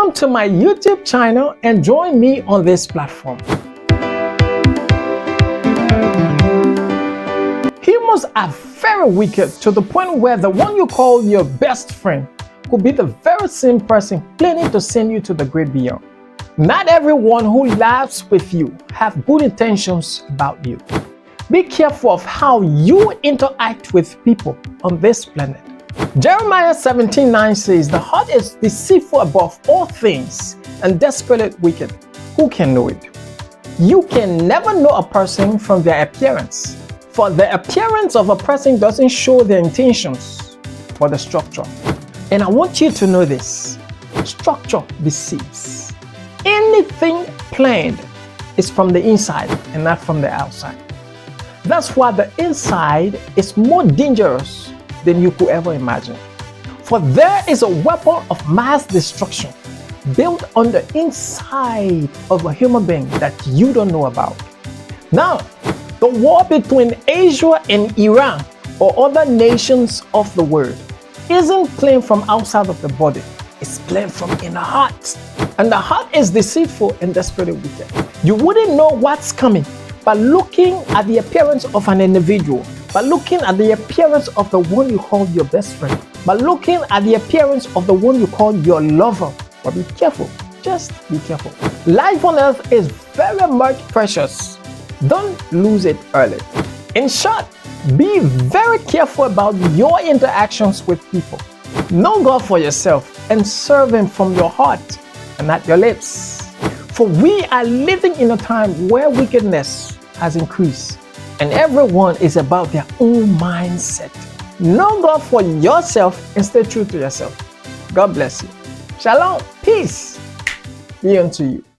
Welcome to my YouTube channel and join me on this platform. Humans are very wicked to the point where the one you call your best friend could be the very same person planning to send you to the great beyond. Not everyone who laughs with you have good intentions about you. Be careful of how you interact with people on this planet. Jeremiah 17:9 says, "The heart is deceitful above all things and desperately wicked. Who can know it?" You can never know a person from their appearance, for the appearance of a person doesn't show their intentions or the structure. And I want you to know this: structure deceives. Anything planned is from the inside and not from the outside. That's why the inside is more dangerous than you could ever imagine. For there is a weapon of mass destruction built on the inside of a human being that you don't know about. Now, the war between Asia and Iran or other nations of the world isn't planned from outside of the body, it's planned from in the heart. And the heart is deceitful and desperately wicked. You wouldn't know what's coming by looking at the appearance of an individual, by looking at the appearance of the one you call your best friend, by looking at the appearance of the one you call your lover. But be careful, just be careful. Life on earth is very much precious. Don't lose it early. In short, be very careful about your interactions with people. Know God for yourself and serve Him from your heart and not your lips. For we are living in a time where wickedness has increased and everyone is about their own mindset. Know God for yourself and stay true to yourself. God bless you. Shalom. Peace be unto you.